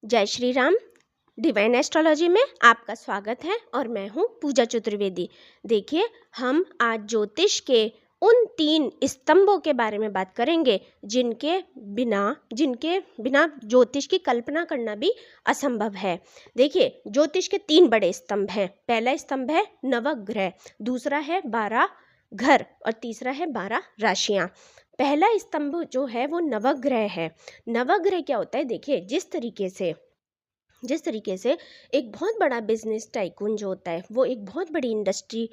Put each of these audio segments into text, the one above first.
जय Shri Ram. Divine astrology में आपका स्वागत है और मैं हूँ पूजा चतुर्वेदी। देखिए, हम आज ज्योतिष के उन 3 स्तंभों के बारे में बात करेंगे जिनके बिना ज्योतिष की कल्पना करना भी असंभव है। देखिए, ज्योतिष के 3 बड़े स्तंभ हैं। पहला स्तंभ है नवग्रह, दूसरा है 12 घर और तीसरा है 12 राशियाँ। पहला स्तंभ जो है वो नवग्रह है। नवग्रह क्या होता है? देखिए, जिस तरीके से एक बहुत बड़ा बिजनेस टाइकून जो होता है वो एक बहुत बड़ी इंडस्ट्री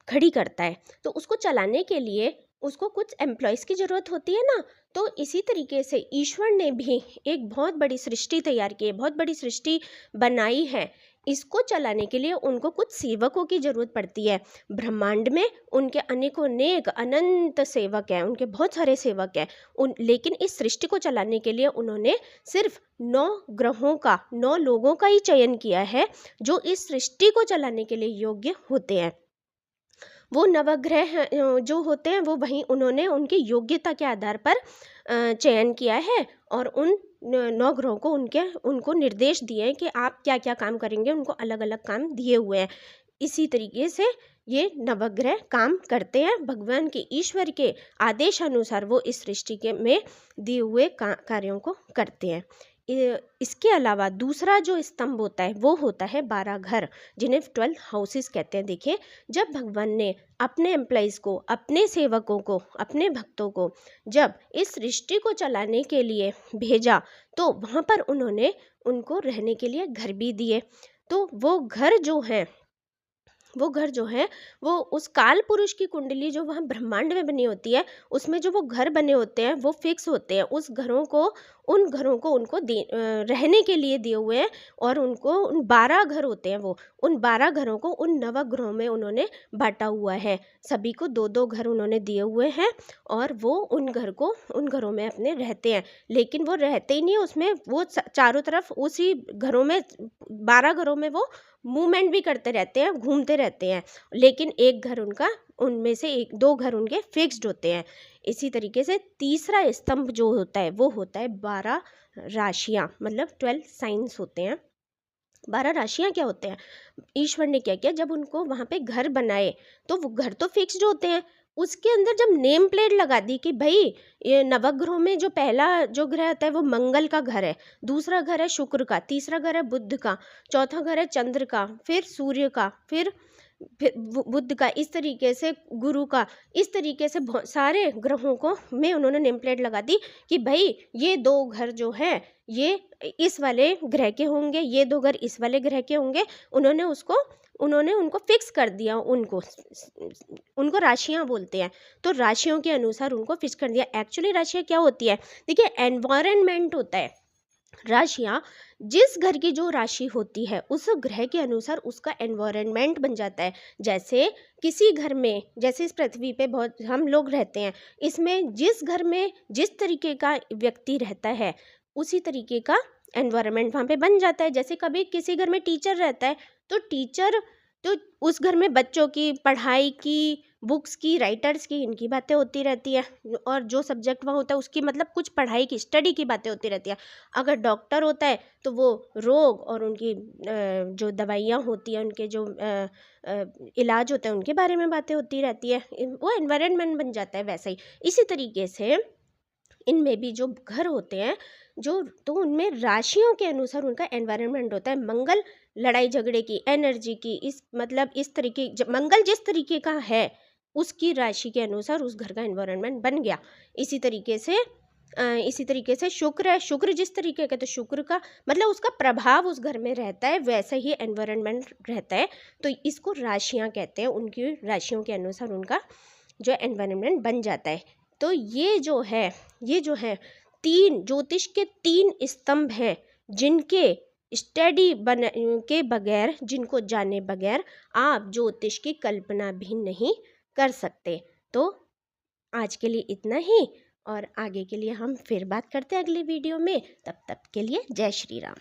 खड़ी करता है, तो उसको चलाने के लिए उसको कुछ एम्प्लॉयज़ की ज़रूरत होती है ना। तो इसी तरीके से ईश्वर ने भी एक बहुत बड़ी सृष्टि तैयार की है, बहुत बड़ी सृष्टि बनाई है। इसको चलाने के लिए उनको कुछ सेवकों की ज़रूरत पड़ती है। ब्रह्मांड में उनके अनेकों नेक अनंत सेवक हैं, उनके बहुत सारे सेवक हैं। लेकिन इस सृष्टि को चलाने के लिए उन्होंने सिर्फ 9 ग्रहों का, 9 लोगों का ही चयन किया है जो इस सृष्टि को चलाने के लिए योग्य होते हैं। वो नवग्रह जो होते हैं वो वहीं उन्होंने उनकी योग्यता के आधार पर चयन किया है और उन 9 ग्रहों को उनको निर्देश दिए हैं कि आप क्या क्या काम करेंगे। उनको अलग अलग काम दिए हुए हैं। इसी तरीके से ये नवग्रह काम करते हैं। भगवान के, ईश्वर के आदेश अनुसार वो इस सृष्टि के में दिए हुए कार्यों को करते हैं। इसके अलावा दूसरा जो स्तंभ होता है वो होता है 12 घर, जिन्हें 12 हाउसेस कहते हैं। देखिए, जब भगवान ने अपने एम्प्लॉयज़ को, अपने सेवकों को, अपने भक्तों को जब इस सृष्टि को चलाने के लिए भेजा, तो वहाँ पर उन्होंने उनको रहने के लिए घर भी दिए। तो वो घर जो है वो उस काल पुरुष की कुंडली जो वहाँ ब्रह्मांड में बनी होती है, उसमें जो वो घर बने होते हैं वो फिक्स होते हैं। उन घरों को उनको रहने के लिए दिए हुए हैं और उनको उन 12 घर होते हैं। वो उन 12 घरों को उन नवग्रहों में उन्होंने बांटा हुआ है। सभी को 2-2 घर उन्होंने दिए हुए हैं और वो उन घरों में अपने रहते हैं। लेकिन वो रहते ही नहीं उसमें, वो चारों तरफ उसी घरों में, 12 घरों में वो मूवमेंट भी करते रहते हैं, घूमते रहते हैं। लेकिन एक घर उनका, उनमें से 1-2 घर उनके फिक्स्ड होते हैं। इसी तरीके से तीसरा स्तंभ जो होता है वो होता है 12 राशियाँ, मतलब 12 साइंस होते हैं। 12 राशियाँ क्या होते हैं? ईश्वर ने क्या किया, जब उनको वहाँ पे घर बनाए तो वो घर तो फिक्स्ड होते हैं। उसके अंदर जब नेम प्लेट लगा दी कि भाई ये नवग्रहों में जो पहला जो ग्रह आता है वो मंगल का घर है, दूसरा घर है शुक्र का, तीसरा घर है बुध का, चौथा घर है चंद्र का, फिर सूर्य का, फिर बुध का, इस तरीके से गुरु का, इस तरीके से बहुत सारे ग्रहों को में उन्होंने नेम प्लेट लगा दी कि भाई ये 2 घर जो है ये इस वाले ग्रह के होंगे, ये 2 घर इस वाले ग्रह के होंगे। उन्होंने उनको फिक्स कर दिया। उनको राशियां बोलते हैं, तो राशियों के अनुसार उनको फिक्स कर दिया। एक्चुअली राशियां क्या होती है? देखिए, एनवायरनमेंट होता है। राशियाँ, जिस घर की जो राशि होती है उस ग्रह के अनुसार उसका एनवायरनमेंट बन जाता है। जैसे किसी घर में, जैसे इस पृथ्वी पे बहुत हम लोग रहते हैं, इसमें जिस घर में जिस तरीके का व्यक्ति रहता है उसी तरीके का एनवायरनमेंट वहाँ पे बन जाता है। जैसे कभी किसी घर में टीचर रहता है तो उस घर में बच्चों की पढ़ाई की, बुक्स की, राइटर्स की, इनकी बातें होती रहती है। और जो सब्जेक्ट वहाँ होता है उसकी, मतलब कुछ पढ़ाई की, स्टडी की बातें होती रहती है। अगर डॉक्टर होता है तो वो रोग और उनकी जो दवाइयाँ होती हैं, उनके जो इलाज होते हैं उनके बारे में बातें होती रहती है। वो एनवायरनमेंट बन जाता है वैसे ही। इसी तरीके से इनमें भी जो घर होते हैं तो उनमें राशियों के अनुसार उनका एनवायरनमेंट होता है। मंगल लड़ाई झगड़े की, एनर्जी की, इस तरीके, मंगल जिस तरीके का है उसकी राशि के अनुसार उस घर का एनवायरनमेंट बन गया। इसी तरीके से शुक्र जिस तरीके का, तो शुक्र का मतलब उसका प्रभाव उस घर में रहता है, वैसे ही एनवायरनमेंट रहता है। तो इसको राशियाँ कहते हैं। उनकी राशियों के अनुसार उनका जो एनवायरनमेंट बन जाता है। तो ये जो है 3 ज्योतिष के 3 स्तंभ हैं जिनके स्टडी बन के बगैर, जिनको जाने बगैर आप ज्योतिष की कल्पना भी नहीं कर सकते। तो आज के लिए इतना ही और आगे के लिए हम फिर बात करते हैं अगली वीडियो में। तब तक के लिए जय श्री राम।